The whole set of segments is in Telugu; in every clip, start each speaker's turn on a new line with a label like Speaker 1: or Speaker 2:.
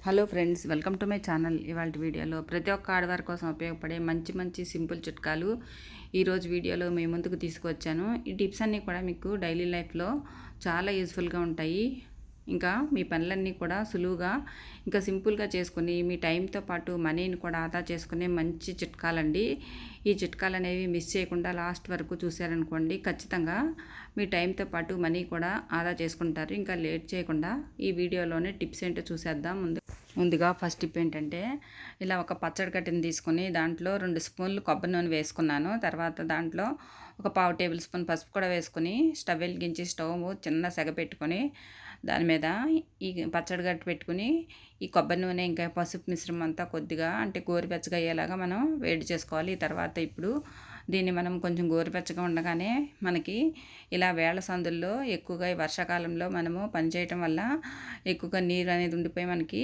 Speaker 1: Hello friends, welcome to my channel. ఇవాళ వీడియోలో ప్రతి ఒక్క ఆడవారి కోసం ఉపయోగపడే మంచి మంచి సింపుల్ చిట్కాలు ఈరోజు వీడియోలో మీ ముందుకు తీసుకువచ్చాను. ఈ టిప్స్ అన్నీ కూడా మీకు డైలీ లైఫ్లో చాలా యూస్ఫుల్గా ఉంటాయి. ఇంకా మీ పనులన్నీ కూడా సులువుగా ఇంకా సింపుల్గా చేసుకుని మీ టైంతో పాటు మనీని కూడా ఆదా చేసుకునే మంచి చిట్కాలండి. ఈ చిట్కాలు అనేవి మిస్ చేయకుండా లాస్ట్ వరకు చూశారనుకోండి, ఖచ్చితంగా మీ టైంతో పాటు మనీ కూడా ఆదా చేసుకుంటారు. ఇంకా లేట్ చేయకుండా ఈ వీడియోలోనే టిప్స్ ఏంటో చూసేద్దాం. ముందుగా ఫస్ట్ టిప్ ఏంటంటే, ఇలా ఒక పచ్చడి కట్టిని తీసుకుని దాంట్లో 2 స్పూన్లు కొబ్బరి నూనె వేసుకున్నాను. తర్వాత దాంట్లో ఒక పావు టేబుల్ స్పూన్ పసుపు కూడా వేసుకుని స్టవ్ వెలిగించి స్టవ్ చిన్న సెగ పెట్టుకొని దాని మీద ఈ పచ్చడి గట్టి పెట్టుకుని ఈ కొబ్బరి నూనె ఇంకా పసుపు మిశ్రమం అంతా కొద్దిగా అంటే గోరువెచ్చగా అయ్యేలాగా మనం వేడి చేసుకోవాలి. తర్వాత ఇప్పుడు దీన్ని మనం కొంచెం గోరువెచ్చగా ఉండగానే మనకి ఇలా వేళ సందుల్లో ఎక్కువగా ఈ వర్షాకాలంలో మనము పనిచేయటం వల్ల ఎక్కువగా నీరు అనేది ఉండిపోయి మనకి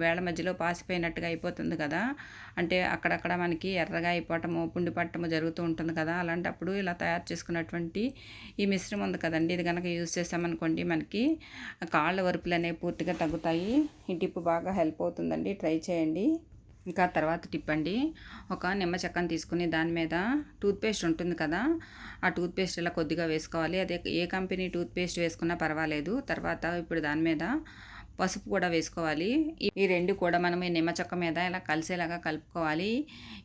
Speaker 1: వేళ మధ్యలో పాసిపోయినట్టుగా అయిపోతుంది కదా. అంటే అక్కడక్కడ మనకి ఎర్రగా అయిపోవటము, పుండి పట్టము జరుగుతూ ఉంటుంది కదా. అలాంటప్పుడు ఇలా తయారు చేసుకున్నటువంటి ఈ మిశ్రమం ఉంది కదండి, ఇది కనుక యూజ్ చేసామనుకోండి మనకి కాళ్ళ వరుపులు అనేవి పూర్తిగా తగ్గుతాయి. ఈ టిప్ బాగా హెల్ప్ అవుతుందండి, ట్రై చేయండి. ఇంకా తర్వాత టిప్ అండి, ఒక నిమ్మ చెక్కను తీసుకుని దాని మీద టూత్పేస్ట్ ఉంటుంది కదా, ఆ టూత్పేస్ట్ ఇలా కొద్దిగా వేసుకోవాలి. అదే ఏ కంపెనీ టూత్పేస్ట్ వేసుకున్నా పర్వాలేదు. తర్వాత ఇప్పుడు దాని మీద పసుపు కూడా వేసుకోవాలి. ఈ రెండు కూడా మనం ఈ నిమ్మ చెక్క మీద ఇలా కలిసేలాగా కలుపుకోవాలి.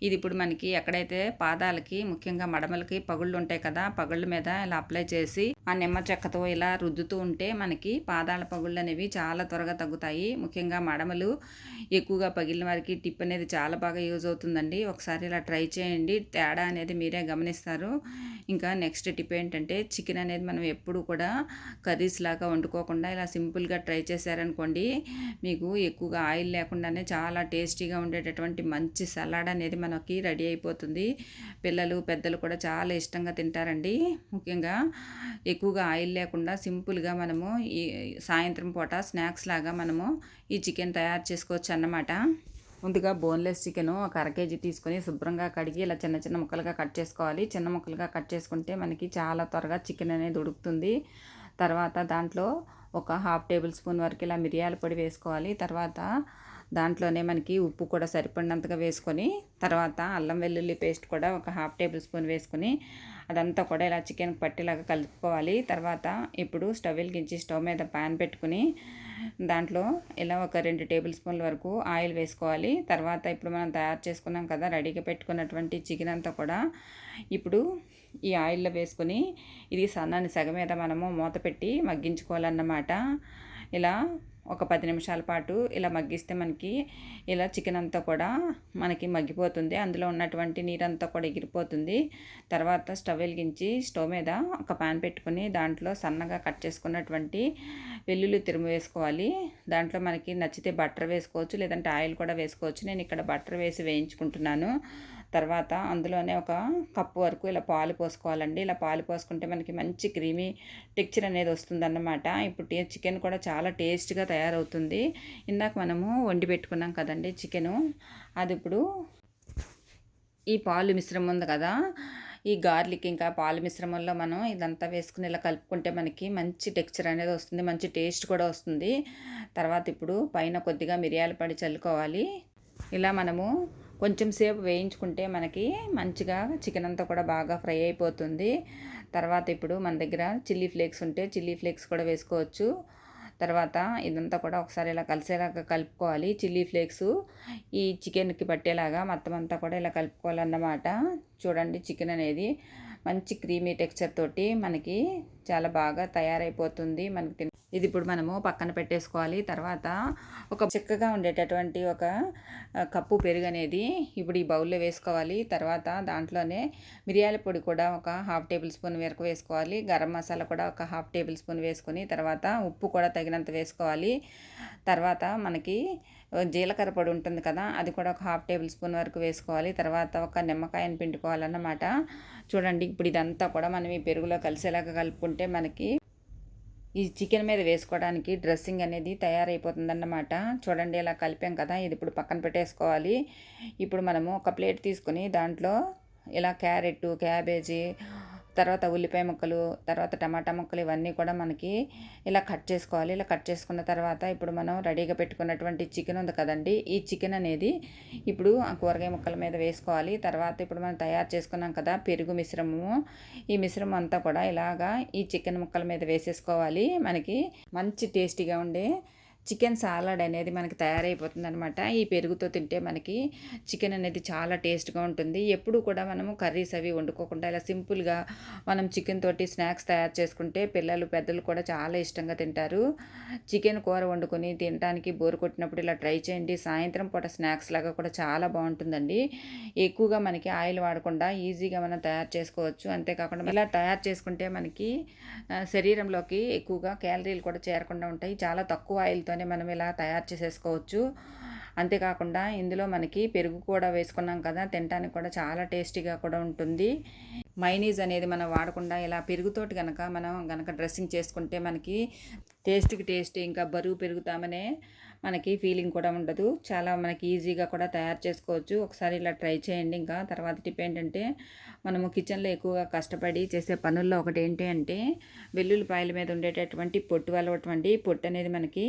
Speaker 1: ఇది ఇప్పుడు మనకి ఎక్కడైతే పాదాలకి ముఖ్యంగా మడమలకి పగుళ్ళు ఉంటాయి కదా, పగుళ్ళ మీద ఇలా అప్లై చేసి ఆ నిమ్మ చెక్కతో ఇలా రుద్దుతూ ఉంటే మనకి పాదాల పగుళ్ళు అనేవి చాలా త్వరగా తగ్గుతాయి. ముఖ్యంగా మడమలు ఎక్కువగా పగిలిన వారికి టిప్ అనేది చాలా బాగా యూజ్ అవుతుందండి. ఒకసారి ఇలా ట్రై చేయండి, తేడా అనేది మీరే గమనిస్తారు. ఇంకా నెక్స్ట్ టిప్ ఏంటంటే, చికెన్ అనేది మనం ఎప్పుడు కూడా కర్రీస్ లాగా వండుకోకుండా ఇలా సింపుల్గా ట్రై చేశారనుకోండి, మీకు ఎక్కువగా ఆయిల్ లేకుండానే చాలా టేస్టీగా ఉండేటటువంటి మంచి సలాడ్ అనేది మనకి రెడీ అయిపోతుంది. పిల్లలు పెద్దలు కూడా చాలా ఇష్టంగా తింటారండి. ముఖ్యంగా ఎక్కువగా ఆయిల్ లేకుండా సింపుల్గా మనము ఈ సాయంత్రం పూట స్నాక్స్ లాగా మనము ఈ చికెన్ తయారు చేసుకోవచ్చు అన్నమాట. ముందుగా బోన్లెస్ చికెను ఒక అర కేజీ తీసుకొని శుభ్రంగా కడిగి ఇలా చిన్న చిన్న ముక్కలుగా కట్ చేసుకోవాలి. చిన్న ముక్కలుగా కట్ చేసుకుంటే మనకి చాలా త్వరగా చికెన్ అనేది ఉడుకుతుంది. తర్వాత దాంట్లో ఒక హాఫ్ టేబుల్ స్పూన్ వరకు ఇలా మిరియాల పొడి వేసుకోవాలి. తర్వాత దాంట్లోనే మనకి ఉప్పు కూడా సరిపడినంతగా వేసుకొని, తర్వాత అల్లం వెల్లుల్లి పేస్ట్ కూడా ఒక హాఫ్ టేబుల్ స్పూన్ వేసుకొని అదంతా కూడా ఇలా చికెన్కి పట్టేలాగా కలుపుకోవాలి. తర్వాత ఇప్పుడు స్టవ్ వెలిగించి స్టవ్ మీద ప్యాన్ పెట్టుకుని దాంట్లో ఇలా ఒక 2 టేబుల్ స్పూన్ల వరకు ఆయిల్ వేసుకోవాలి. తర్వాత ఇప్పుడు మనం తయారు చేసుకున్నాం కదా రెడీగా పెట్టుకున్నటువంటి చికెన్ అంతా కూడా ఇప్పుడు ఈ ఆయిల్లో వేసుకొని ఇది సన్నని సెగ మీద మనము మూత పెట్టి మగ్గించుకోవాలన్నమాట. ఇలా ఒక 10 నిమిషాల పాటు ఇలా మగ్గిస్తే మనకి ఇలా చికెన్ అంతా కూడా మనకి మగ్గిపోతుంది. అందులో ఉన్నటువంటి నీరంతా కూడా ఎగిరిపోతుంది. తర్వాత స్టవ్ వెలిగించి స్టవ్ మీద ఒక పాన్ పెట్టుకొని దాంట్లో సన్నగా కట్ చేసుకున్నటువంటి వెల్లుల్లి తురుము వేసుకోవాలి. దాంట్లో మనకి నచ్చితే బటర్ వేసుకోవచ్చు, లేదంటే ఆయిల్ కూడా వేసుకోవచ్చు. నేను ఇక్కడ బటర్ వేసి వేయించుకుంటున్నాను. తర్వాత అందులోనే ఒక కప్పు వరకు ఇలా పాలు పోసుకోవాలండి. ఇలా పాలు పోసుకుంటే మనకి మంచి క్రీమీ టెక్చర్ అనేది వస్తుందన్నమాట. ఇప్పుడు చికెన్ కూడా చాలా టేస్ట్గా తయారవుతుంది. ఇందాక మనము వండి పెట్టుకున్నాం కదండి చికెను, అది ఇప్పుడు ఈ పాలు మిశ్రమం ఉంది కదా, ఈ గార్లిక్ ఇంకా పాల మిశ్రమంలో మనం ఇదంతా వేసుకుని ఇలా కలుపుకుంటే మనకి మంచి టెక్చర్ అనేది వస్తుంది, మంచి టేస్ట్ కూడా వస్తుంది. తర్వాత ఇప్పుడు పైన కొద్దిగా మిరియాల పొడి చల్లుకోవాలి. ఇలా మనము కొంచెం సేపు వేయించుకుంటే మనకి మంచిగా చికెన్ అంతా కూడా బాగా ఫ్రై అయిపోతుంది. తర్వాత ఇప్పుడు మన దగ్గర చిల్లీ ఫ్లేక్స్ ఉంటే చిల్లీ ఫ్లేక్స్ కూడా వేసుకోవచ్చు. తర్వాత ఇదంతా కూడా ఒకసారి ఇలా కలిసేలాగా కలుపుకోవాలి. చిల్లీ ఫ్లేక్స్ ఈ చికెన్కి పట్టేలాగా మొత్తం అంతా కూడా ఇలా కలుపుకోవాలన్నమాట. చూడండి, చికెన్ అనేది మంచి క్రీమీ టెక్స్చర్ తోటి మనకి చాలా బాగా తయారైపోతుంది. మనకి ఇది ఇప్పుడు మనము పక్కన పెట్టేసుకోవాలి. తర్వాత ఒక చిక్కగా ఉండేటటువంటి ఒక కప్పు పెరుగు అనేది ఇప్పుడు ఈ బౌల్లో వేసుకోవాలి. తర్వాత దాంట్లోనే మిరియాల పొడి కూడా ఒక హాఫ్ టేబుల్ స్పూన్ వరకు వేసుకోవాలి. గరం మసాలా కూడా ఒక హాఫ్ టేబుల్ స్పూన్ వేసుకొని, తర్వాత ఉప్పు కూడా తగినంత వేసుకోవాలి. తర్వాత మనకి జీలకర్ర పొడి ఉంటుంది కదా, అది కూడా ఒక హాఫ్ టేబుల్ స్పూన్ వరకు వేసుకోవాలి. తర్వాత ఒక నిమ్మకాయని పిండుకోవాలన్నమాట. చూడండి, ఇప్పుడు ఇదంతా కూడా మనం ఈ పెరుగులో కలిసేలాగా కలుపుకుంటే మనకి ఈ చికెన్ మీద వేసుకోవడానికి డ్రెస్సింగ్ అనేది తయారైపోతుందన్నమాట. చూడండి, ఇలా కలిపాం కదా, ఇది ఇప్పుడు పక్కన పెట్టేసుకోవాలి. ఇప్పుడు మనము ఒక ప్లేట్ తీసుకొని దాంట్లో ఇలా క్యారెట్, క్యాబేజీ, తర్వాత ఉల్లిపాయ ముక్కలు, తర్వాత టమాటా ముక్కలు ఇవన్నీ కూడా మనకి ఇలా కట్ చేసుకోవాలి. ఇలా కట్ చేసుకున్న తర్వాత ఇప్పుడు మనం రెడీగా పెట్టుకున్నటువంటి చికెన్ ఉంది కదండి, ఈ చికెన్ అనేది ఇప్పుడు ఆ కూరగాయ ముక్కల మీద వేసుకోవాలి. తర్వాత ఇప్పుడు మనం తయారు చేసుకున్నాం కదా పెరుగు మిశ్రమము, ఈ మిశ్రమం అంతా కూడా ఇలాగా ఈ చికెన్ ముక్కల మీద వేసేసుకోవాలి. మనకి మంచి టేస్టీగా ఉండే చికెన్ సాలడ్ అనేది మనకి తయారైపోతుంది అనమాట. ఈ పెరుగుతో తింటే మనకి చికెన్ అనేది చాలా టేస్ట్గా ఉంటుంది. ఎప్పుడు కూడా మనము కర్రీస్ అవి వండుకోకుండా ఇలా సింపుల్గా మనం చికెన్ తోటి స్నాక్స్ తయారు చేసుకుంటే పిల్లలు పెద్దలు కూడా చాలా ఇష్టంగా తింటారు. చికెన్ కూర వండుకొని తినడానికి బోరు కొట్టినప్పుడు ఇలా ట్రై చేయండి. సాయంత్రం పూట స్నాక్స్ లాగా కూడా చాలా బాగుంటుందండి. ఎక్కువగా మనకి ఆయిల్ వాడకుండా ఈజీగా మనం తయారు చేసుకోవచ్చు. అంతేకాకుండా ఇలా తయారు చేసుకుంటే మనకి శరీరంలోకి ఎక్కువగా క్యాలరీలు కూడా చేరకుండా ఉంటాయి. చాలా తక్కువ ఆయిల్తోనే మనం ఇలా తయారు చేసేసుకోవచ్చు. అంతేకాకుండా ఇందులో మనకి పెరుగు కూడా వేసుకున్నాం కదా, తినడానికి కూడా చాలా టేస్టీగా కూడా ఉంటుంది. మైనీస్ అనేది మనం వాడకుండా ఇలా పెరుగుతోటి మనం డ్రెస్సింగ్ చేసుకుంటే మనకి టేస్ట్కి టేస్ట్ ఇంకా బరువు పెరుగుతామనే మనకి ఫీలింగ్ కూడా ఉండదు. చాలా మనకి ఈజీగా కూడా తయారు చేసుకోవచ్చు. ఒకసారి ఇలా ట్రై చేయండి. ఇంకా తర్వాత టిప్ ఏంటంటే, మనము కిచెన్లో ఎక్కువగా కష్టపడి చేసే పనుల్లో ఒకటి ఏంటి అంటే వెల్లుల్లిపాయల మీద ఉండేటటువంటి పొట్టు వలవటువంటి పొట్టు అనేది మనకి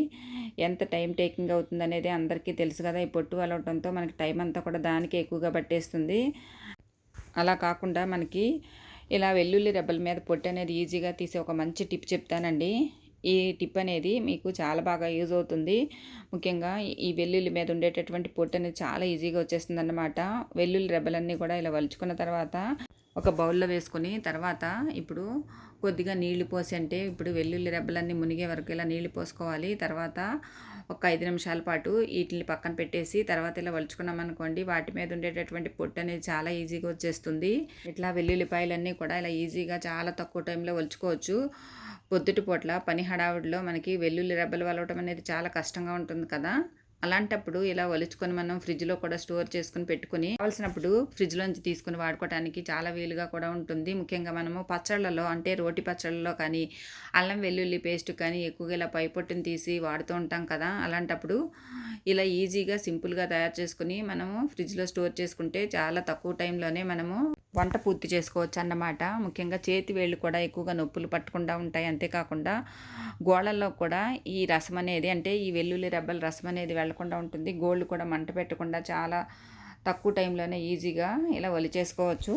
Speaker 1: ఎంత టైం టేకింగ్ అవుతుంది అనేది అందరికీ తెలుసు కదా. ఈ పొట్టు వలవటంతో మనకి టైం అంతా కూడా దానికి ఎక్కువగా పట్టేస్తుంది. అలా కాకుండా మనకి ఇలా వెల్లుల్లి రెబ్బల మీద పొట్టు అనేది ఈజీగా తీసే ఒక మంచి టిప్ చెప్తానండి. ఈ టిప్ అనేది మీకు చాలా బాగా యూజ్ అవుతుంది. ముఖ్యంగా ఈ వెల్లుల్లి మీద ఉండేటటువంటి పొట్టు అనేది చాలా ఈజీగా వచ్చేస్తుంది అన్నమాట. వెల్లుల్లి రెబ్బలన్నీ కూడా ఇలా వలుచుకున్న తర్వాత ఒక బౌల్లో వేసుకొని తర్వాత ఇప్పుడు కొద్దిగా నీళ్లు పోసి, అంటే ఇప్పుడు వెల్లుల్లి రెబ్బలన్నీ మునిగే వరకు ఇలా నీళ్లు పోసుకోవాలి. తర్వాత ఒక 5 నిమిషాల పాటు వీటిని పక్కన పెట్టేసి తర్వాత ఇలా వలుచుకున్నాం అనుకోండి, వాటి మీద ఉండేటటువంటి పొట్టు అనేది చాలా ఈజీగా వచ్చేస్తుంది. ఇట్లా వెల్లుల్లిపాయలన్నీ కూడా ఇలా ఈజీగా చాలా తక్కువ టైంలో వలుచుకోవచ్చు. పొద్దుటి పూట్ల పని హడావుడిలో మనకి వెల్లుల్లి రెబ్బలు వలవటం అనేది చాలా కష్టంగా ఉంటుంది కదా. అలాంటప్పుడు ఇలా ఒలుచుకొని మనం ఫ్రిడ్జ్లో కూడా స్టోర్ చేసుకుని పెట్టుకుని కావాల్సినప్పుడు ఫ్రిడ్జ్లోంచి తీసుకుని వాడుకోవడానికి చాలా వీలుగా కూడా ఉంటుంది. ముఖ్యంగా మనము పచ్చళ్ళలో, అంటే రోటి పచ్చళ్ళలో కానీ అల్లం వెల్లుల్లి పేస్ట్ కానీ ఎక్కువగా ఇలా పై పొట్టుని తీసి వాడుతూ ఉంటాం కదా. అలాంటప్పుడు ఇలా ఈజీగా సింపుల్గా తయారు చేసుకుని మనము ఫ్రిడ్జ్లో స్టోర్ చేసుకుంటే చాలా తక్కువ టైంలోనే మనము వంట పూర్తి చేసుకోవచ్చు అన్నమాట. ముఖ్యంగా చేతి వేళ్ళు కూడా ఎక్కువగా నొప్పులు పట్టకుండా ఉంటాయి. అంతేకాకుండా గోళ్ళల్లో కూడా ఈ రసం అనేది, అంటే ఈ వెల్లుల్లి రెబ్బల రసం అనేది వెళ్లకుండా ఉంటుంది. గోళ్ళు కూడా మంట పెట్టకుండా చాలా తక్కువ టైంలోనే ఈజీగా ఇలా ఒలిచేసుకోవచ్చు.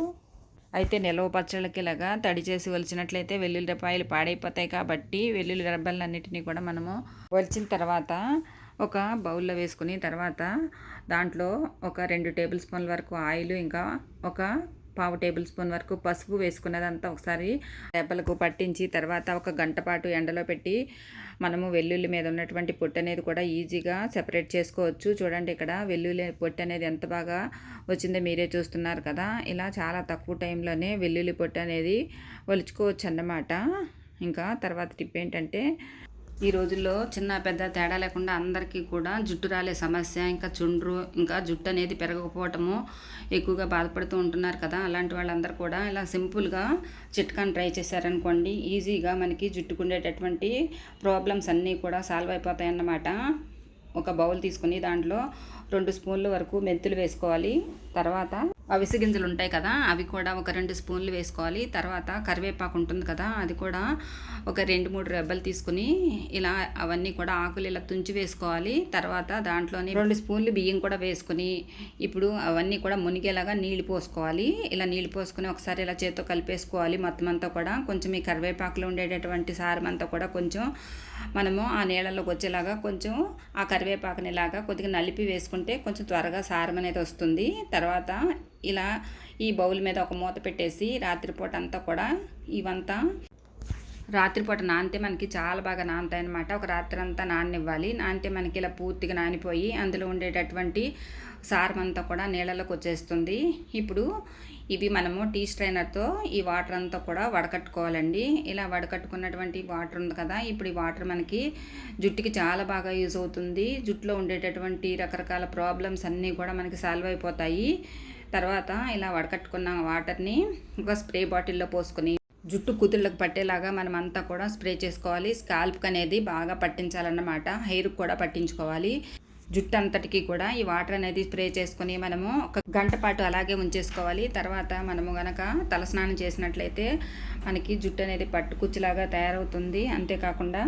Speaker 1: అయితే నిలవ పచ్చళ్ళకి ఇలాగా తడి చేసి ఒలిచినట్లయితే వెల్లుల్లి రెబ్బలు పాడైపోతాయి. కాబట్టి వెల్లుల్లి రెబ్బలన్నిటినీ కూడా మనము ఒలిచిన తర్వాత ఒక బౌల్లో వేసుకుని తర్వాత దాంట్లో ఒక 2 టేబుల్ స్పూన్ల వరకు ఆయిల్, ఇంకా ఒక 1/2 టేబుల్ స్పూన్ వరకు పసుపు వేసుకున్నదంతా ఒకసారి రెబ్బలకు పట్టించి తర్వాత ఒక గంట పాటు ఎండలో పెట్టి మనము వెల్లుల్లి మీద ఉన్నటువంటి పొట్టు అనేది కూడా ఈజీగా సెపరేట్ చేసుకోవచ్చు. చూడండి, ఇక్కడ వెల్లుల్లి పొట్టు అనేది ఎంత బాగా వచ్చిందో మీరే చూస్తున్నారు కదా. ఇలా చాలా తక్కువ టైంలోనే వెల్లుల్లి పొట్టు అనేది ఒలుచుకోవచ్చు అన్నమాట. ఇంకా తర్వాత టిప్ ఏంటంటే, ఈ రోజుల్లో చిన్న పెద్ద తేడా లేకుండా అందరికీ కూడా జుట్టు రాలే సమస్య, ఇంకా చుండ్రు, ఇంకా జుట్టు అనేది పెరగకపోవటము ఎక్కువగా బాధపడుతూ ఉంటున్నారు కదా. అలాంటి వాళ్ళందరూ కూడా ఇలా సింపుల్గా చిట్కాని ట్రై చేశారనుకోండి, ఈజీగా మనకి జుట్టుకుండేటటువంటి ప్రాబ్లమ్స్ అన్నీ కూడా సాల్వ్ అయిపోతాయి అన్నమాట. ఒక బౌల్ తీసుకుని దాంట్లో 2 స్పూన్ల వరకు మెంతులు వేసుకోవాలి. తర్వాత అవిసె గింజలు ఉంటాయి కదా, అవి కూడా ఒక 2 స్పూన్లు వేసుకోవాలి. తర్వాత కరివేపాకు ఉంటుంది కదా, అది కూడా ఒక 2-3 రెబ్బలు తీసుకుని ఇలా అవన్నీ కూడా ఆకులు ఇలా తుంచి వేసుకోవాలి. తర్వాత దాంట్లోని 2 స్పూన్లు బియ్యం కూడా వేసుకుని ఇప్పుడు అవన్నీ కూడా మునిగేలాగా నీళ్లు పోసుకోవాలి. ఇలా నీళ్లు పోసుకుని ఒకసారి ఇలా చేత్తో కలిపేసుకోవాలి. మొత్తం అంతా కూడా కొంచెం ఈ కరివేపాకులో ఉండేటటువంటి సారం అంతా కూడా కొంచెం మనము ఆ నీళ్ళలోకి వచ్చేలాగా కొంచెం ఆ కరివేపాకుని ఇలాగా కొద్దిగా నలిపి వేసుకుంటే కొంచెం త్వరగా సారం అనేది వస్తుంది. తర్వాత ఇలా ఈ బౌల్ మీద ఒక మూత పెట్టేసి రాత్రిపూట అంతా కూడా ఇవంతా రాత్రిపూట నానితే మనకి చాలా బాగా నానుతాయి అన్నమాట. ఒక రాత్రి అంతా నాననివ్వాలి. నానితే మనకి ఇలా పూర్తిగా నానిపోయి అందులో ఉండేటటువంటి సారం అంతా కూడా నీళ్ళలోకి వచ్చేస్తుంది. ఇప్పుడు ఇవి మనము టీ స్ట్రైనర్తో ఈ వాటర్ అంతా కూడా వడకట్టుకోవాలండి. ఇలా వడకట్టుకున్నటువంటి వాటర్ ఉంది కదా, ఇప్పుడు ఈ వాటర్ మనకి జుట్టుకి చాలా బాగా యూజ్ అవుతుంది. జుట్టులో ఉండేటటువంటి రకరకాల ప్రాబ్లమ్స్ అన్నీ కూడా మనకి సాల్వ్ అయిపోతాయి. తర్వాత ఇలా వడకట్టుకున్న వాటర్ని ఒక స్ప్రే బాటిల్లో పోసుకొని జుట్టు కుదుళ్ళకు పట్టేలాగా మనం అంతా కూడా స్ప్రే చేసుకోవాలి. స్కాల్ప్కి అనేది బాగా పట్టించాలన్నమాట. హెయిర్కి కూడా పట్టించుకోవాలి. జుట్టు అంతటికి కూడా ఈ వాటర్ అనేది స్ప్రే చేసుకొని మనము ఒక గంట పాటు అలాగే ఉంచేసుకోవాలి. తర్వాత మనము గనక తలస్నానం చేసినట్లయితే మనకి జుట్టు అనేది పట్టుకుచ్చులాగా తయారవుతుంది. అంతేకాకుండా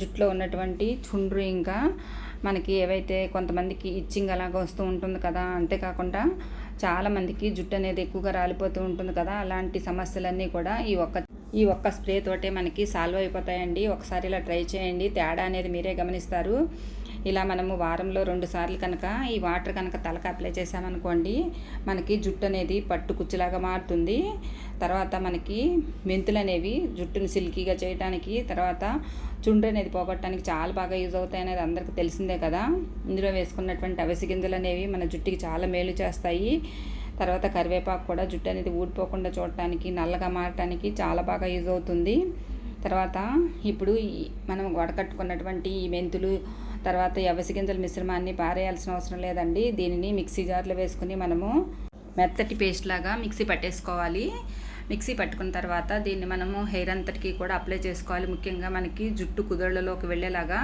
Speaker 1: జుట్టులో ఉన్నటువంటి చుండ్రు ఇంకా మనకి ఏవైతే కొంతమందికి ఇచ్చింగ్ అలాగా వస్తూ ఉంటుంది కదా, అంతేకాకుండా చాలామందికి జుట్టు అనేది ఎక్కువగా రాలిపోతూ ఉంటుంది కదా, అలాంటి సమస్యలన్నీ కూడా ఈ ఒక్క స్ప్రే తోటే మనకి సాల్వ్ అయిపోతాయండి. ఒకసారి ఇలా ట్రై చేయండి, తేడా అనేది మీరే గమనిస్తారు. ఇలా మనము వారంలో 2 సార్లు కనుక ఈ వాటర్ కనుక తలకు అప్లై చేసామనుకోండి, మనకి జుట్టు అనేది పట్టు కుచ్చులాగా మారుతుంది. తర్వాత మనకి మెంతులు అనేవి జుట్టుని సిల్కీగా చేయడానికి, తర్వాత చుండ్రు అనేది పోగొట్టడానికి చాలా బాగా యూజ్ అవుతాయి అనేది అందరికీ తెలిసిందే కదా. ఇందులో వేసుకున్నటువంటి అవిసె గింజలు అనేవి మన జుట్టుకి చాలా మేలు చేస్తాయి. తర్వాత కరివేపాకు కూడా జుట్టు అనేది ఊడిపోకుండా చూడటానికి, నల్లగా మారటానికి చాలా బాగా యూజ్ అవుతుంది. తర్వాత ఇప్పుడు మనం వడకట్టుకున్నటువంటి ఈ మెంతులు, తర్వాత ఈ అవిసె గింజల మిశ్రమాన్ని పారేయాల్సిన అవసరం లేదండి. దీనిని మిక్సీ జార్లో వేసుకుని మనము మెత్తటి పేస్ట్ లాగా మిక్సీ పట్టేసుకోవాలి. మిక్సీ పట్టుకున్న తర్వాత దీన్ని మనము హెయిర్ అంతటికి కూడా అప్లై చేసుకోవాలి. ముఖ్యంగా మనకి జుట్టు కుదుళ్ళలోకి వెళ్ళేలాగా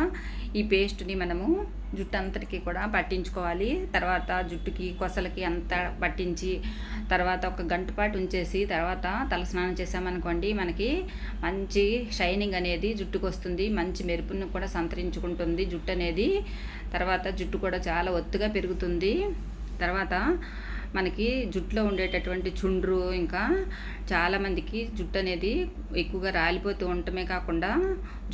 Speaker 1: ఈ పేస్ట్ని మనము జుట్టు అంతటికి కూడా పట్టించుకోవాలి. తర్వాత జుట్టుకి కొసలకి అంతా పట్టించి తర్వాత ఒక గంట పాటు ఉంచేసి తర్వాత తలస్నానం చేసామనుకోండి, మనకి మంచి షైనింగ్ అనేది జుట్టుకు వస్తుంది. మంచి మెరుపును కూడా సంతరించుకుంటుంది జుట్టు అనేది. తర్వాత జుట్టు కూడా చాలా ఒత్తుగా పెరుగుతుంది. తర్వాత మనకి జుట్టులో ఉండేటటువంటి చుండ్రు, ఇంకా చాలామందికి జుట్టు అనేది ఎక్కువగా రాలిపోతూ ఉండటమే కాకుండా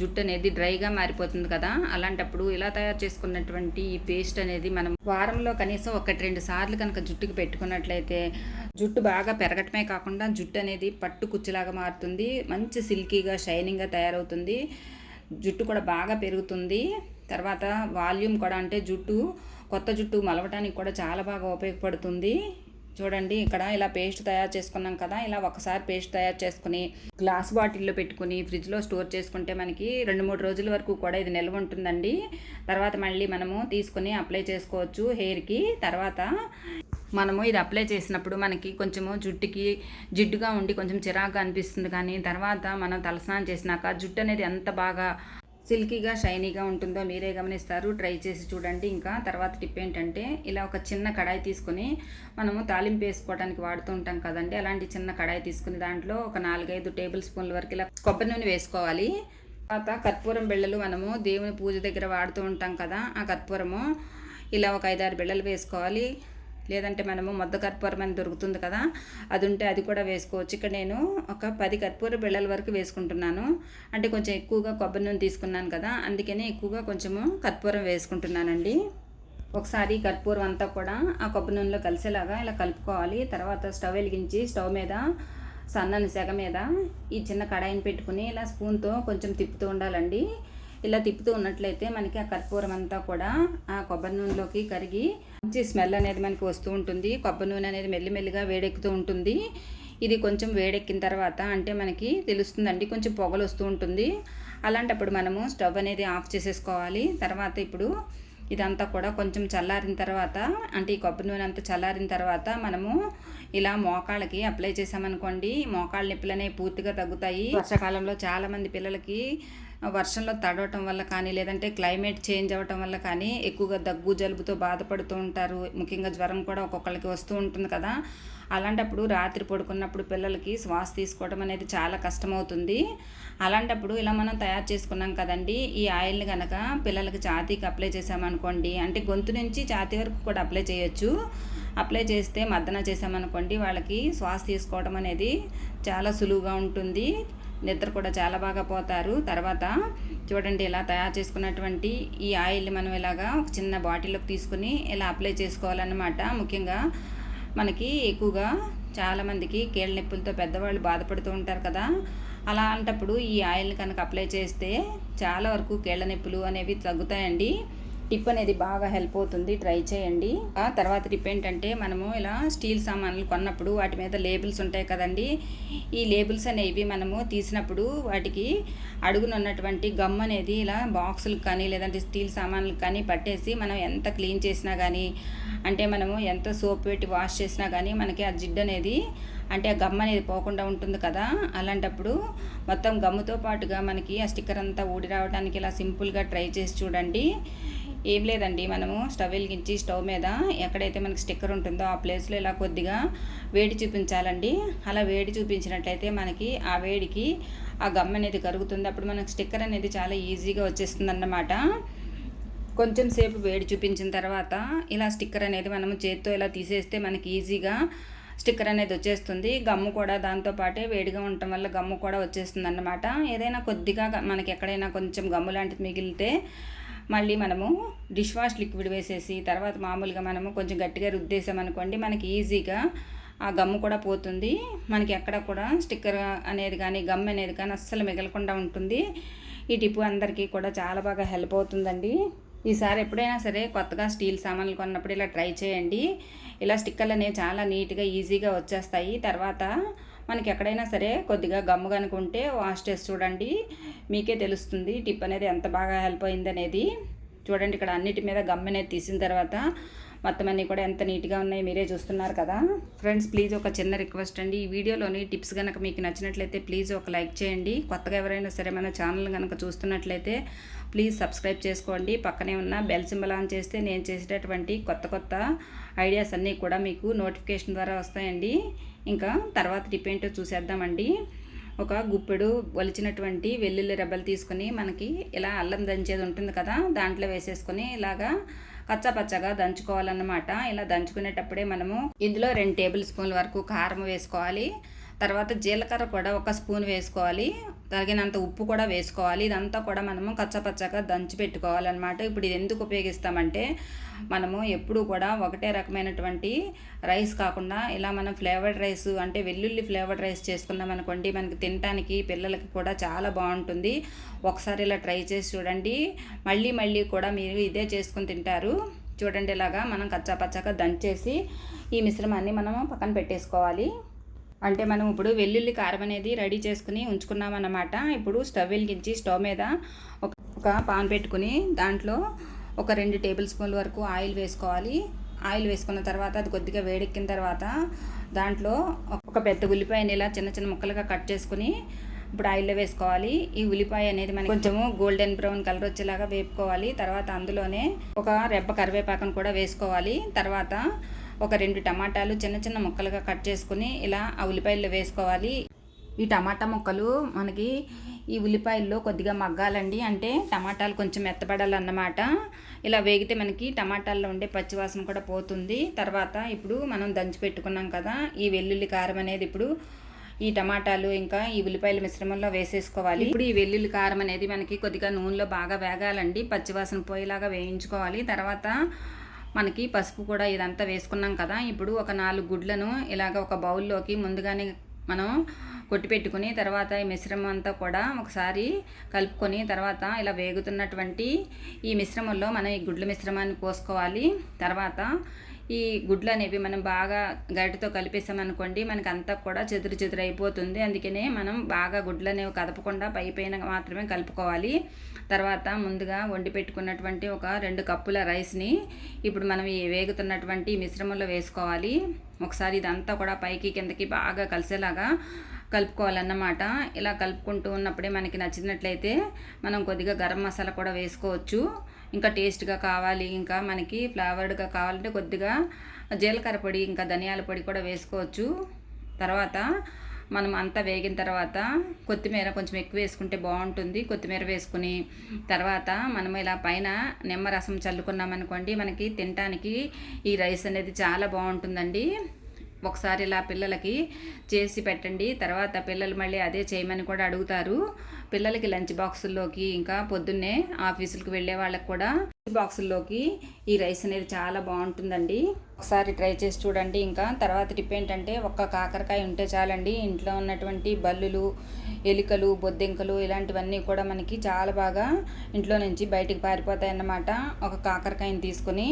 Speaker 1: జుట్టు అనేది డ్రైగా మారిపోతుంది కదా, అలాంటప్పుడు ఇలా తయారు చేసుకున్నటువంటి ఈ పేస్ట్ అనేది మనం వారంలో కనీసం 1-2 సార్లు కనుక జుట్టుకి పెట్టుకున్నట్లయితే జుట్టు బాగా పెరగటమే కాకుండా జుట్టు అనేది పట్టు కుచ్చులాగా మారుతుంది. మంచి సిల్కీగా షైనింగ్గా తయారవుతుంది. జుట్టు కూడా బాగా పెరుగుతుంది. తర్వాత వాల్యూమ్ కూడా, అంటే కొత్త జుట్టు మలవటానికి కూడా చాలా బాగా ఉపయోగపడుతుంది. చూడండి, ఇక్కడ ఇలా పేస్ట్ తయారు చేసుకున్నాం కదా, ఇలా ఒకసారి పేస్ట్ తయారు చేసుకుని గ్లాస్ బాటిల్లో పెట్టుకుని ఫ్రిడ్జ్లో స్టోర్ చేసుకుంటే మనకి 2-3 రోజుల వరకు కూడా ఇది నిల్వ ఉంటుందండి. తర్వాత మళ్ళీ మనము తీసుకుని అప్లై చేసుకోవచ్చు హెయిర్కి. తర్వాత మనము ఇది అప్లై చేసినప్పుడు మనకి కొంచెము జుట్టుకి జిడ్డుగా ఉండి కొంచెం చిరాకుగా అనిపిస్తుంది, కానీ తర్వాత మనం తలస్నానం చేసినాక జుట్టు అనేది ఎంత బాగా సిల్కీగా షైనీగా ఉంటుందో మీరే గమనిస్తారు. ట్రై చేసి చూడండి. ఇంకా తర్వాత టిప్ ఏంటంటే, ఇలా ఒక చిన్న కడాయి తీసుకుని మనము తాలింపు వేసుకోవడానికి వాడుతూ ఉంటాం కదండి, అలాంటి చిన్న కడాయి తీసుకుని దాంట్లో ఒక 4-5 టేబుల్ స్పూన్ల వరకు ఇలా కొబ్బరి నూనె వేసుకోవాలి. తర్వాత కర్పూరం బిళ్ళలు మనము దేవుని పూజ దగ్గర వాడుతూ ఉంటాం కదా, ఆ కర్పూరము ఇలా ఒక 5-6 బిళ్ళలు వేసుకోవాలి. లేదంటే మనము మొద్ద కర్పూరం అని దొరుకుతుంది కదా, అది ఉంటే అది కూడా వేసుకోవచ్చు. ఇక్కడ నేను ఒక 10 కర్పూర బిళ్ళల వరకు వేసుకుంటున్నాను. అంటే కొంచెం ఎక్కువగా కొబ్బరి నూనె తీసుకున్నాను కదా, అందుకని ఎక్కువగా కొంచెము కర్పూరం వేసుకుంటున్నానండి. ఒకసారి కర్పూరం అంతా కూడా ఆ కొబ్బరి నూనెలో కలిసేలాగా ఇలా కలుపుకోవాలి. తర్వాత స్టవ్ వెలిగించి స్టవ్ మీద సన్నని సెగ మీద ఈ చిన్న కడాయిని పెట్టుకుని ఇలా స్పూన్తో కొంచెం తిప్పుతూ ఉండాలండి. ఇలా తిప్పుతూ ఉన్నట్లయితే మనకి ఆ కర్పూరం అంతా కూడా ఆ కొబ్బరి నూనెలోకి కరిగి మంచి స్మెల్ అనేది మనకి వస్తూ ఉంటుంది. కొబ్బరి నూనె అనేది మెల్లిమెల్లిగా వేడెక్కుతూ ఉంటుంది. ఇది కొంచెం వేడెక్కిన తర్వాత అంటే మనకి తెలుస్తుందండి, కొంచెం పొగలు వస్తూ ఉంటుంది. అలాంటప్పుడు మనము స్టవ్ అనేది ఆఫ్ చేసేసుకోవాలి. తర్వాత ఇప్పుడు ఇదంతా కూడా కొంచెం చల్లారిన తర్వాత, అంటే ఈ కొబ్బరి నూనె అంతా చల్లారిన తర్వాత మనము ఇలా మోకాళ్ళకి అప్లై చేసామనుకోండి, మోకాళ్ళ నొప్పులు అనేవి పూర్తిగా తగ్గుతాయి. వర్షాకాలంలో చాలామంది పిల్లలకి వర్షంలో తడవటం వల్ల కానీ, లేదంటే క్లైమేట్ చేంజ్ అవ్వటం వల్ల కానీ ఎక్కువగా దగ్గు జలుబుతో బాధపడుతూ ఉంటారు. ముఖ్యంగా జ్వరం కూడా ఒక్కొక్కరికి వస్తూ ఉంటుంది కదా, అలాంటప్పుడు రాత్రి పడుకున్నప్పుడు పిల్లలకి శ్వాస తీసుకోవడం అనేది చాలా కష్టమవుతుంది. అలాంటప్పుడు ఇలా మనం తయారు చేసుకున్నాం కదండి, ఈ ఆయిల్ని కనుక పిల్లలకి ఛాతీకి అప్లై చేసామనుకోండి, అంటే గొంతు నుంచి ఛాతీ వరకు కూడా అప్లై చేయొచ్చు. అప్లై చేస్తే మద్దన చేసామనుకోండి, వాళ్ళకి శ్వాస తీసుకోవడం అనేది చాలా సులువుగా ఉంటుంది. నిద్ర కూడా చాలా బాగా పోతారు. తర్వాత చూడండి, ఇలా తయారు చేసుకున్నటువంటి ఈ ఆయిల్ని మనం ఇలాగా ఒక చిన్న బాటిల్లోకి తీసుకుని ఇలా అప్లై చేసుకోవాలన్నమాట. ముఖ్యంగా మనకి ఎక్కువగా చాలామందికి కీళ్ళ నొప్పులతో పెద్దవాళ్ళు బాధపడుతూ ఉంటారు కదా, అలాంటప్పుడు ఈ ఆయిల్ని కనుక అప్లై చేస్తే చాలా వరకు కీళ్ళ నొప్పులు అనేవి తగ్గుతాయండి. టిప్ అనేది బాగా హెల్ప్ అవుతుంది, ట్రై చేయండి. ఆ తర్వాత టిప్ ఏంటంటే, మనము ఇలా స్టీల్ సామాన్లు కొన్నప్పుడు వాటి మీద లేబుల్స్ ఉంటాయి కదండి, ఈ లేబుల్స్ అనేవి మనము తీసినప్పుడు వాటికి అడుగున ఉన్నటువంటి గమ్ అనేది ఇలా బాక్సులకు కానీ లేదంటే స్టీల్ సామాన్లకు కానీ పట్టేసి మనం ఎంత క్లీన్ చేసినా కానీ, అంటే మనము ఎంత సోప్ పెట్టి వాష్ చేసినా కానీ మనకి ఆ జిడ్డు అనేది, అంటే ఆ గమ్ అనేది పోకుండా ఉంటుంది కదా, అలాంటప్పుడు మొత్తం గమ్ముతో పాటుగా మనకి ఆ స్టిక్కర్ అంతా ఊడి రావడానికి ఇలా సింపుల్గా ట్రై చేసి చూడండి. ఏం లేదండి, మనము స్టవ్ వెలిగించి స్టవ్ మీద ఎక్కడైతే మనకి స్టిక్కర్ ఉంటుందో ఆ ప్లేస్లో ఇలా కొద్దిగా వేడి చూపించాలండి. అలా వేడి చూపించినట్లయితే మనకి ఆ వేడికి ఆ గమ్ అనేది కరుగుతుంది. అప్పుడు మనకు స్టిక్కర్ అనేది చాలా ఈజీగా వచ్చేస్తుంది అన్నమాట. కొంచెం సేపు వేడి చూపించిన తర్వాత ఇలా స్టిక్కర్ అనేది మనము చేత్తో ఇలా తీసేస్తే మనకి ఈజీగా స్టిక్కర్ అనేది వచ్చేస్తుంది. గమ్ము కూడా దాంతోపాటే వేడిగా ఉండటం వల్ల గమ్ము కూడా వచ్చేస్తుంది అన్నమాట. ఏదైనా కొద్దిగా మనకి ఎక్కడైనా కొంచెం గమ్ము లాంటిది మిగిలితే మళ్ళీ మనము డిష్ వాష్ లిక్విడ్ వేసేసి తర్వాత మామూలుగా మనము కొంచెం గట్టిగా రుద్దేసామనుకోండి, మనకి ఈజీగా ఆ గమ్ము కూడా పోతుంది. మనకి ఎక్కడ కూడా స్టిక్కర్ అనేది కానీ గమ్ అనేది కానీ అస్సలు మిగలకుండా ఉంటుంది. ఈ టిప్ అందరికీ కూడా చాలా బాగా హెల్ప్ అవుతుందండి. ఈసారి ఎప్పుడైనా సరే కొత్తగా స్టీల్ సామాన్లు కొన్నప్పుడు ఇలా ట్రై చేయండి. ఇలా స్టిక్కర్లు అనేవి చాలా నీట్గా ఈజీగా వచ్చేస్తాయి. తర్వాత మనకి ఎక్కడైనా సరే కొద్దిగా గమ్ము కనుకుంటే వాష్ చేసి చూడండి, మీకే తెలుస్తుంది టిప్ అనేది ఎంత బాగా హెల్ప్ అయింది అనేది. చూడండి, ఇక్కడ అన్నిటి మీద గమ్ అనేది తీసిన తర్వాత మొత్తం అన్నీ కూడా ఎంత నీట్గా ఉన్నాయి మీరే చూస్తున్నారు కదా. ఫ్రెండ్స్, ప్లీజ్ ఒక చిన్న రిక్వెస్ట్ అండి, ఈ వీడియోలోని టిప్స్ కనుక మీకు నచ్చినట్లయితే ప్లీజ్ ఒక లైక్ చేయండి. కొత్తగా ఎవరైనా సరే మన ఛానల్ కనుక చూస్తున్నట్లయితే ప్లీజ్ సబ్స్క్రైబ్ చేసుకోండి. పక్కనే ఉన్న బెల్ సింబల్ ఆన్ చేస్తే నేను చేసేటటువంటి కొత్త ఐడియాస్ అన్నీ కూడా మీకు నోటిఫికేషన్ ద్వారా వస్తాయండి. ఇంకా తర్వాత టిప్ ఏంటో చూసేద్దామండి. ఒక గుప్పెడు ఒలిచినటువంటి వెల్లుల్లి రెబ్బలు తీసుకొని మనకి ఇలా అల్లం దంచేది ఉంటుంది కదా, దాంట్లో వేసేసుకొని ఇలాగా కచ్చాపచ్చగా దంచుకోవాలన్నమాట. ఇలా దంచుకునేటప్పుడే మనము ఇందులో 2 టేబుల్ స్పూన్ల వరకు కారం వేసుకోవాలి. తర్వాత జీలకర్ర కూడా 1 స్పూన్ వేసుకోవాలి. తగినంత ఉప్పు కూడా వేసుకోవాలి. ఇదంతా కూడా మనము కచ్చాపచ్చగా దంచి పెట్టుకోవాలన్నమాట. ఇప్పుడు ఇది ఎందుకు ఉపయోగిస్తామంటే, మనము ఎప్పుడూ కూడా ఒకటే రకమైనటువంటి రైస్ కాకుండా ఇలా మనం ఫ్లేవర్డ్ రైస్ అంటే వెల్లుల్లి ఫ్లేవర్డ్ రైస్ చేసుకున్నాం అనుకోండి, మనకి తినడానికి పిల్లలకి కూడా చాలా బాగుంటుంది. ఒకసారి ఇలా ట్రై చేసి చూడండి, మళ్ళీ కూడా మీరు ఇదే చేసుకుని తింటారు. చూడండి, ఇలాగా మనం కచ్చాపచ్చగా దంచేసి ఈ మిశ్రమాన్ని మనము పక్కన పెట్టేసుకోవాలి. అంటే మనం ఇప్పుడు వెల్లుల్లి కారం అనేది రెడీ చేసుకుని ఉంచుకున్నామన్నమాట. ఇప్పుడు స్టవ్ వెలిగించి స్టవ్ మీద ఒక పాన్ పెట్టుకుని దాంట్లో ఒక 2 టేబుల్ స్పూన్ల వరకు ఆయిల్ వేసుకోవాలి. ఆయిల్ వేసుకున్న తర్వాత అది కొద్దిగా వేడెక్కిన తర్వాత దాంట్లో ఒక పెద్ద ఉల్లిపాయని ఇలా చిన్న ముక్కలుగా కట్ చేసుకుని ఇప్పుడు ఆయిల్లో వేసుకోవాలి. ఈ ఉల్లిపాయ అనేది మనకి కొంచెము గోల్డెన్ బ్రౌన్ కలర్ వచ్చేలాగా వేపుకోవాలి. తర్వాత అందులోనే ఒక రెబ్బ కరివేపాకును కూడా వేసుకోవాలి. తర్వాత ఒక 2 టమాటాలు చిన్న ముక్కలుగా కట్ చేసుకుని ఇలా ఆ ఉల్లిపాయల్లో వేసుకోవాలి. ఈ టమాటా ముక్కలు మనకి ఈ ఉల్లిపాయల్లో కొద్దిగా మగ్గాలండి, అంటే టమాటాలు కొంచెం మెత్తబడాలన్నమాట. ఇలా వేగితే మనకి టమాటాల్లో ఉండే పచ్చివాసన కూడా పోతుంది. తర్వాత ఇప్పుడు మనం దంచి పెట్టుకున్నాం కదా ఈ వెల్లుల్లి కారం అనేది ఇప్పుడు ఈ టమాటాలు ఇంకా ఈ ఉల్లిపాయల మిశ్రమంలో వేసేసుకోవాలి. ఇప్పుడు ఈ వెల్లుల్లి కారం అనేది మనకి కొద్దిగా నూనెలో బాగా వేగాలండి, పచ్చివాసన పోయేలాగా వేయించుకోవాలి. తర్వాత మనకి పసుపు కూడా ఇదంతా వేసుకున్నాం కదా. ఇప్పుడు ఒక 4 గుడ్లను ఇలాగ ఒక బౌల్లోకి ముందుగానే మనం కొట్టిపెట్టుకుని తర్వాత ఈ మిశ్రమం అంతా కూడా ఒకసారి కలుపుకొని తర్వాత ఇలా వేగుతున్నటువంటి ఈ మిశ్రమంలో మనం ఈ గుడ్ల మిశ్రమాన్ని పోసుకోవాలి. తర్వాత ఈ గుడ్లు అనేవి మనం బాగా గరిటెతో కలిపేసామనుకోండి, మనకి అంతా కూడా చెదురు అయిపోతుంది. అందుకనే మనం బాగా గుడ్లు అనేవి కదపకుండా పైన మాత్రమే కలుపుకోవాలి. తర్వాత ముందుగా వండి పెట్టుకున్నటువంటి ఒక 2 కప్పుల రైస్ని ఇప్పుడు మనం ఈ వేగుతున్నటువంటి మిశ్రమంలో వేసుకోవాలి. ఒకసారి ఇదంతా కూడా పైకి కిందకి బాగా కలిసేలాగా కలుపుకోవాలన్నమాట. ఇలా కలుపుకుంటూ ఉన్నప్పుడే మనకి నచ్చినట్లయితే మనం కొద్దిగా గరం మసాలా కూడా వేసుకోవచ్చు. ఇంకా టేస్ట్గా కావాలి, ఇంకా మనకి ఫ్లేవర్డ్గా కావాలంటే కొద్దిగా జీలకర్ర పొడి ఇంకా ధనియాల పొడి కూడా వేసుకోవచ్చు. తర్వాత మనం అంతా వేగిన తర్వాత కొత్తిమీర కొంచెం ఎక్కువ వేసుకుంటే బాగుంటుంది. కొత్తిమీర వేసుకుని తర్వాత మనం ఇలా పైన నిమ్మరసం చల్లుకున్నామనుకోండి, మనకి తినడానికి ఈ రైస్ అనేది చాలా బాగుంటుందండి. ఒకసారి ఇలా పిల్లలకి చేసి పెట్టండి. తర్వాత పిల్లలు మళ్ళీ అదే చేయమని కూడా అడుగుతారు. పిల్లలకి లంచ్ బాక్సుల్లోకి ఇంకా పొద్దున్నే ఆఫీసులకు వెళ్ళే వాళ్ళకి కూడా బాక్సుల్లోకి ఈ రైస్ అనేది చాలా బాగుంటుందండి. ఒకసారి ట్రై చేసి చూడండి. ఇంకా తర్వాత టిప్ ఏంటంటే, ఒక్క కాకరకాయ ఉంటే చాలండి, ఇంట్లో ఉన్నటువంటి బల్లులు, ఎలుకలు, బొద్దింకలు ఇలాంటివన్నీ కూడా మనకి చాలా బాగా ఇంట్లో నుంచి బయటికి పారిపోతాయి అన్నమాట. ఒక కాకరకాయని తీసుకొని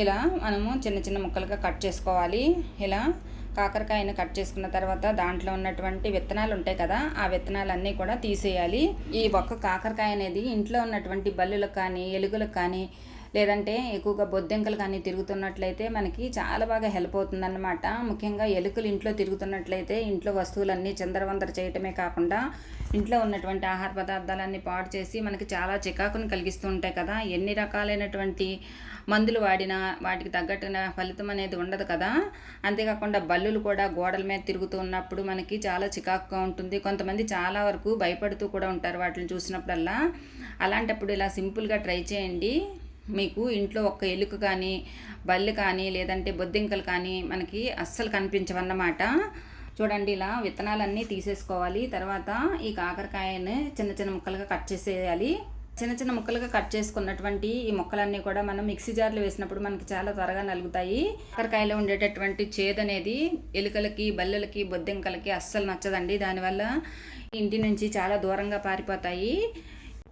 Speaker 1: ఇలా మనము చిన్న ముక్కలుగా కట్ చేసుకోవాలి. ఇలా కాకరకాయను కట్ చేసుకున్న తర్వాత దాంట్లో ఉన్నటువంటి విత్తనాలు ఉంటాయి కదా, ఆ విత్తనాలన్నీ కూడా తీసేయాలి. ఈ ఒక్క కాకరకాయ అనేది ఇంట్లో ఉన్నటువంటి బల్లులకు కానీ ఎలుకలకు కానీ లేదంటే ఎక్కువగా బొద్దింకలు కానీ తిరుగుతున్నట్లయితే మనకి చాలా బాగా హెల్ప్ అవుతుందన్నమాట. ముఖ్యంగా ఎలుకలు ఇంట్లో తిరుగుతున్నట్లయితే ఇంట్లో వస్తువులన్నీ చిందరవందర చేయటమే కాకుండా ఇంట్లో ఉన్నటువంటి ఆహార పదార్థాలన్నీ పాడు చేసి మనకి చాలా చికాకును కలిగిస్తూ ఉంటాయి కదా. ఎన్ని రకాలైనటువంటి మందులు వాడినా వాటికి తగ్గట్టు ఫలితం అనేది ఉండదు కదా. అంతేకాకుండా బల్లులు కూడా గోడల మీద తిరుగుతూ ఉన్నప్పుడు మనకి చాలా చికాకుగా ఉంటుంది. కొంతమంది చాలా వరకు భయపడుతూ కూడా ఉంటారు వాటిని చూసినప్పుడల్లా. అలాంటప్పుడు ఇలా సింపుల్గా ట్రై చేయండి. మీకు ఇంట్లో ఒక్క ఎలుక కానీ బల్లి కానీ లేదంటే బొద్దింకలు కానీ మనకి అస్సలు కనిపించవన్నమాట. చూడండి, ఇలా విత్తనాలన్నీ తీసేసుకోవాలి. తర్వాత ఈ కాకరకాయని చిన్న చిన్న ముక్కలుగా కట్ చేసేయాలి. చిన్న చిన్న ముక్కలుగా కట్ చేసుకున్నటువంటి ఈ ముక్కలన్నీ కూడా మనం మిక్సీ జార్లో వేసినప్పుడు మనకి చాలా త్వరగా నలుగుతాయి. కాకరకాయలో ఉండేటటువంటి చేదు అనేది ఎలుకలకి బల్లెలకి బొద్దింకలకి అస్సలు నచ్చదండి. దానివల్ల ఇంటి నుంచి చాలా దూరంగా పారిపోతాయి.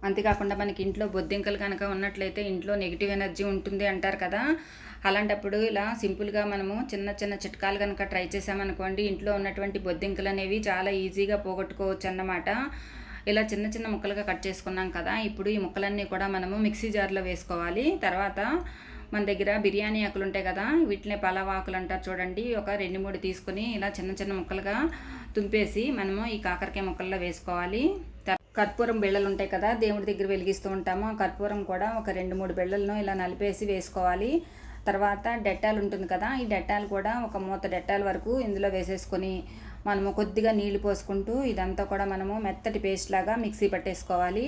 Speaker 1: అంతేకాకుండా మనకి ఇంట్లో బొద్దింకలు కనుక ఉన్నట్లయితే ఇంట్లో నెగిటివ్ ఎనర్జీ ఉంటుంది అంటారు కదా. అలాంటప్పుడు ఇలా సింపుల్గా మనము చిన్న చిన్న చిట్కాలు కనుక ట్రై చేసామనుకోండి, ఇంట్లో ఉన్నటువంటి బొద్దింకలు అనేవి చాలా ఈజీగా పోగొట్టుకోవచ్చు అన్నమాట. ఇలా చిన్న చిన్న ముక్కలుగా కట్ చేసుకున్నాం కదా. ఇప్పుడు ఈ ముక్కలన్నీ కూడా మనము మిక్సీ జార్లో వేసుకోవాలి. తర్వాత మన దగ్గర బిర్యానీ ఆకులు ఉంటాయి కదా, వీటినే పలావ్ ఆకులు అంటారు చూడండి. ఒక 2-3 తీసుకుని ఇలా చిన్న చిన్న ముక్కలుగా తుంపేసి మనము ఈ కాకరకాయ ముక్కల్లో వేసుకోవాలి. కర్పూరం బిళ్ళలు ఉంటాయి కదా, దేవుడి దగ్గర వెలిగిస్తూ ఉంటాము. ఆ కర్పూరం కూడా ఒక 2-3 బిళ్ళలను ఇలా నలిపేసి వేసుకోవాలి. తర్వాత డెట్టాల్ ఉంటుంది కదా, ఈ డెట్టాల్ కూడా ఒక మూత డెట్టాల్ వరకు ఇందులో వేసేసుకొని మనము కొద్దిగా నీళ్లు పోసుకుంటూ ఇదంతా కూడా మనము మెత్తటి పేస్ట్ లాగా మిక్సీ పట్టేసుకోవాలి.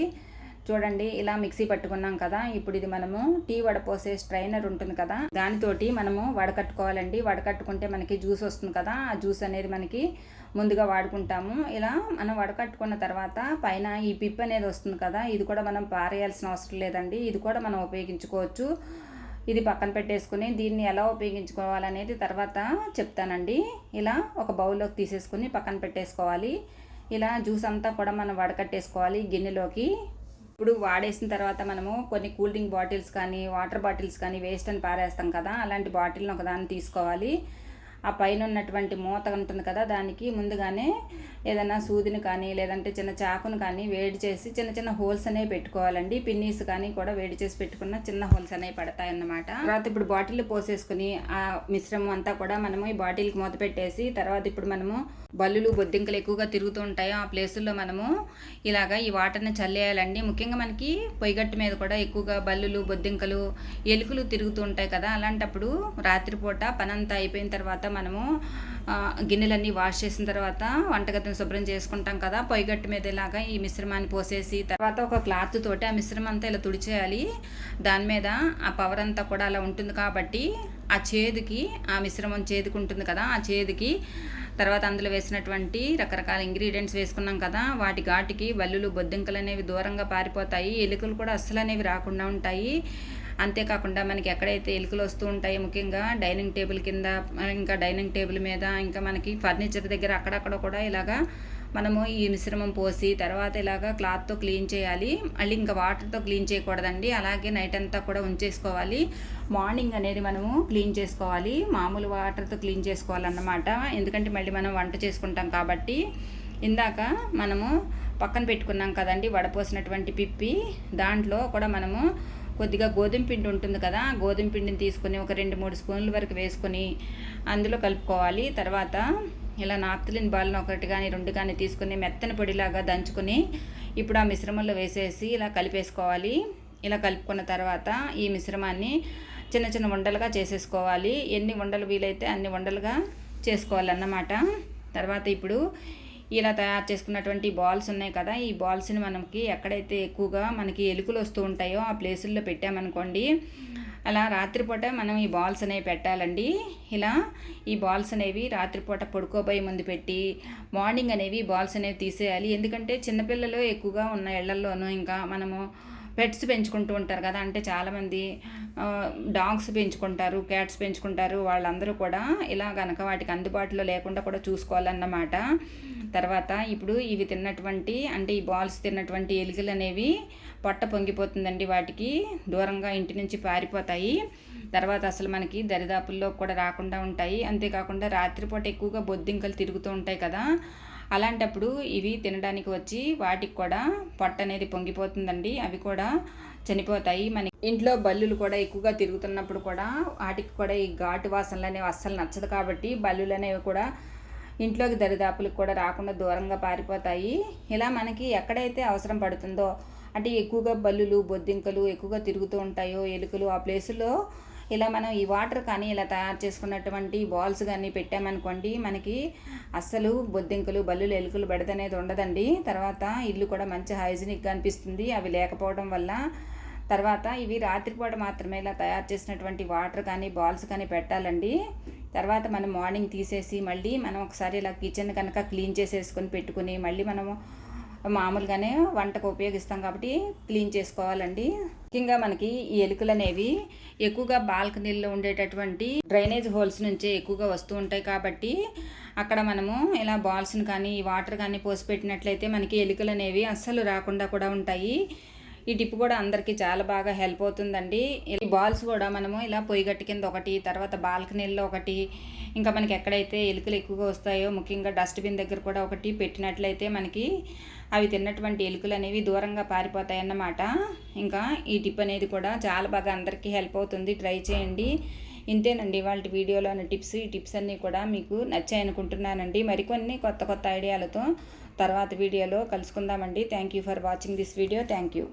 Speaker 1: చూడండి, ఇలా మిక్సీ పట్టుకున్నాం కదా. ఇప్పుడు ఇది మనము టీ వడపోసే స్ట్రైనర్ ఉంటుంది కదా, దానితోటి మనము వడకట్టుకోవాలండి. వడకట్టుకుంటే మనకి జ్యూస్ వస్తుంది కదా, ఆ జ్యూస్ అనేది మనకి ముందుగా వాడుకుంటాము. ఇలా మనం వడకట్టుకున్న తర్వాత పైన ఈ పిప్ అనేది వస్తుంది కదా, ఇది కూడా మనం పారేయాల్సిన అవసరం లేదండి. ఇది కూడా మనం ఉపయోగించుకోవచ్చు. ఇది పక్కన పెట్టేసుకుని దీన్ని ఎలా ఉపయోగించుకోవాలనేది తర్వాత చెప్తానండి. ఇలా ఒక బౌల్లోకి తీసేసుకుని పక్కన పెట్టేసుకోవాలి. ఇలా జ్యూస్ అంతా కూడా మనం వడకట్టేసుకోవాలి గిన్నెలోకి. ఇప్పుడు వాడేసిన తర్వాత మనము కొన్ని కూల్ డ్రింక్ బాటిల్స్ కానీ వాటర్ బాటిల్స్ కానీ వేస్ట్ అని పారేస్తాం కదా, అలాంటి బాటిల్ని ఒకదాన్ని తీసుకోవాలి. ఆ పైన ఉన్నటువంటి మూత ఉంటుంది కదా, దానికి ముందుగానే ఏదైనా సూదిని కానీ లేదంటే చిన్న చాకును కానీ వేడి చేసి చిన్న చిన్న హోల్స్ అనేవి పెట్టుకోవాలండి. పిన్నీస్ కానీ కూడా వేడి చేసి పెట్టుకున్న చిన్న హోల్స్ అనేవి పడతాయన్నమాట. తర్వాత ఇప్పుడు బాటిల్ పోసేసుకుని ఆ మిశ్రమం అంతా కూడా మనము ఈ బాటిల్కి మూత పెట్టేసి, తర్వాత ఇప్పుడు మనము బల్లులు బొద్దింకలు ఎక్కువగా తిరుగుతూ ఉంటాయో ఆ ప్లేసుల్లో మనము ఇలాగా ఈ వాటర్ని చల్లేయాలండి. ముఖ్యంగా మనకి పొయ్యిగట్టు మీద కూడా ఎక్కువగా బల్లులు బొద్దింకలు ఎలుకలు తిరుగుతూ ఉంటాయి కదా. అలాంటప్పుడు రాత్రిపూట పనంతా అయిపోయిన తర్వాత మనము గిన్నెలన్నీ వాష్ చేసిన తర్వాత వంటగదిని శుభ్రం చేసుకుంటాం కదా, పొయ్యిగట్టు మీద ఇలాగా ఈ మిశ్రమాన్ని పోసేసి తర్వాత ఒక క్లాత్ తోటి ఆ మిశ్రమం అంతా ఇలా తుడిచేయాలి. దాని మీద ఆ పవర్ అంతా కూడా అలా ఉంటుంది కాబట్టి ఆ చేదుకి, ఆ మిశ్రమం చేదుకు ఉంటుంది కదా, ఆ చేదుకి తర్వాత అందులో వేసినటువంటి రకరకాల ఇంగ్రీడియంట్స్ వేసుకున్నాం కదా, వాటి ఘాటుకి బల్లులు బొద్దింకలు అనేవి దూరంగా పారిపోతాయి. ఎలుకలు కూడా అస్సలు అనేవి రాకుండా ఉంటాయి. అంతేకాకుండా మనకి ఎక్కడైతే ఎలుకలు వస్తూ ఉంటాయో ముఖ్యంగా డైనింగ్ టేబుల్ కింద, ఇంకా డైనింగ్ టేబుల్ మీద, ఇంకా మనకి ఫర్నిచర్ దగ్గర అక్కడక్కడ కూడా ఇలాగా మనము ఈ మిశ్రమం పోసి తర్వాత ఇలాగా క్లాత్తో క్లీన్ చేయాలి. మళ్ళీ ఇంకా వాటర్తో క్లీన్ చేయకూడదండి. అలాగే నైట్ అంతా కూడా ఉంచేసుకోవాలి. మార్నింగ్ అనేది మనము క్లీన్ చేసుకోవాలి. మామూలు వాటర్తో క్లీన్ చేసుకోవాలన్నమాట. ఎందుకంటే మళ్ళీ మనం వంట చేసుకుంటాం కాబట్టి. ఇందాక మనము పక్కన పెట్టుకున్నాం కదండి వడపోసినటువంటి పిప్పి, దాంట్లో కూడా మనము కొద్దిగా గోధుమ పిండి ఉంటుంది కదా, గోధుమ పిండిని తీసుకొని ఒక 2-3 స్పూన్ల వరకు వేసుకొని అందులో కలుపుకోవాలి. తర్వాత ఇలా నాప్థలిన్ బాల్ని 1 కానీ 2 కానీ తీసుకుని మెత్తని పొడిలాగా దంచుకొని ఇప్పుడు ఆ మిశ్రమంలో వేసేసి ఇలా కలిపేసుకోవాలి. ఇలా కలుపుకున్న తర్వాత ఈ మిశ్రమాన్ని చిన్న చిన్న ఉండలుగా చేసేసుకోవాలి. ఎన్ని ఉండలు వీలైతే అన్ని ఉండలుగా చేసుకోవాలన్నమాట. తర్వాత ఇప్పుడు ఇలా తయారు చేసుకున్నటువంటి బాల్స్ ఉన్నాయి కదా, ఈ బాల్స్ని మనకి ఎక్కడైతే ఎక్కువగా మనకి ఎలుకలు వస్తూ ఉంటాయో ఆ ప్లేసుల్లో పెట్టామనుకోండి, అలా రాత్రిపూట మనం ఈ బాల్స్ అనేవి పెట్టాలండి. ఇలా ఈ బాల్స్ అనేవి రాత్రిపూట పడుకోబోయే ముందు పెట్టి మార్నింగ్ అనేవి బాల్స్ అనేవి తీసేయాలి. ఎందుకంటే చిన్నపిల్లలు ఎక్కువగా ఉన్న ఇళ్లల్లోనూ ఇంకా మనము పెట్స్ పెంచుకుంటూ ఉంటారు కదా, అంటే చాలామంది డాగ్స్ పెంచుకుంటారు, క్యాట్స్ పెంచుకుంటారు. వాళ్ళందరూ కూడా ఇలా కనుక వాటికి అందుబాటులో లేకుండా కూడా చూసుకోవాలన్నమాట. తర్వాత ఇప్పుడు ఇవి తిన్నటువంటి, అంటే ఈ బాల్స్ తిన్నటువంటి ఎలుకలు అనేవి పొట్ట పొంగిపోతుందండి, వాటికి దూరంగా ఇంటి నుంచి పారిపోతాయి. తర్వాత అసలు మనకి దరిదాపుల్లో కూడా రాకుండా ఉంటాయి. అంతేకాకుండా రాత్రిపూట ఎక్కువగా బొద్దింకలు తిరుగుతూ ఉంటాయి కదా, అలాంటప్పుడు ఇవి తినడానికి వచ్చి వాటికి కూడా పొట్ట అనేది పొంగిపోతుందండి. అవి కూడా చనిపోతాయి. మన ఇంట్లో బల్లులు కూడా ఎక్కువగా తిరుగుతున్నప్పుడు కూడా వాటికి కూడా ఈ ఘాటు వాసనలు అనేవి అస్సలు నచ్చదు కాబట్టి బల్లులు అనేవి కూడా ఇంట్లోకి దరిదాపులకు కూడా రాకుండా దూరంగా పారిపోతాయి. ఇలా మనకి ఎక్కడైతే అవసరం పడుతుందో అంటే ఎక్కువగా బల్లులు బొద్దింకలు ఎక్కువగా తిరుగుతూ ఉంటాయో ఎలుకలు ఆ ప్లేసుల్లో ఇలా మనం ఈ వాటర్ కానీ ఇలా తయారు చేసుకున్నటువంటి బాల్స్ కానీ పెట్టామనుకోండి మనకి అస్సలు బొద్దింకలు బల్లులు ఎలుకలు బెడద అనేది ఉండదండి. తర్వాత ఇల్లు కూడా మంచి హైజీనిక్గా అనిపిస్తుంది అవి లేకపోవడం వల్ల. తర్వాత ఇవి రాత్రిపూట మాత్రమే ఇలా తయారు చేసినటువంటి వాటర్ కానీ బాల్స్ కానీ పెట్టాలండి. తర్వాత మనం మార్నింగ్ తీసేసి మళ్ళీ మనం ఒకసారి ఇలా కిచెన్ కనుక క్లీన్ చేసేసుకొని పెట్టుకుని మళ్ళీ మనము మామూలుగానే వంటకు ఉపయోగిస్తాం కాబట్టి క్లీన్ చేసుకోవాలండి. ముఖ్యంగా మనకి ఈ ఎలుకలు అనేవి ఎక్కువగా బాల్కనీల్లో ఉండేటటువంటి డ్రైనేజ్ హోల్స్ నుంచే ఎక్కువగా వస్తూ ఉంటాయి కాబట్టి అక్కడ మనము ఇలా బాల్స్ని కానీ వాటర్ కానీ పోసి పెట్టినట్లయితే మనకి ఎలుకలు అనేవి అస్సలు రాకుండా కూడా ఉంటాయి. ఈ టిప్ కూడా అందరికీ చాలా బాగా హెల్ప్ అవుతుందండి. ఈ బాల్స్ కూడా మనము ఇలా పొయ్యిగట్టు కింద ఒకటి, తర్వాత బాల్కనీల్లో ఒకటి, ఇంకా మనకి ఎక్కడైతే ఎలుకలు ఎక్కువగా వస్తాయో ముఖ్యంగా డస్ట్బిన్ దగ్గర కూడా ఒకటి పెట్టినట్లయితే మనకి అవి తిన్నటువంటి ఎలుకలు అనేవి దూరంగా పారిపోతాయి అన్నమాట. ఇంకా ఈ టిప్ అనేది కూడా చాలా బాగా అందరికీ హెల్ప్ అవుతుంది. ట్రై చేయండి. ఇంతేనండి వాళ్ళ వీడియోలోని టిప్స్. ఈ టిప్స్ అన్నీ కూడా మీకు నచ్చాయి అనుకుంటున్నానండి. మరికొన్ని కొత్త కొత్త ఐడియాలతో తర్వాత వీడియోలో కలుసుకుందామండి. Thank you for watching this video. Thank you.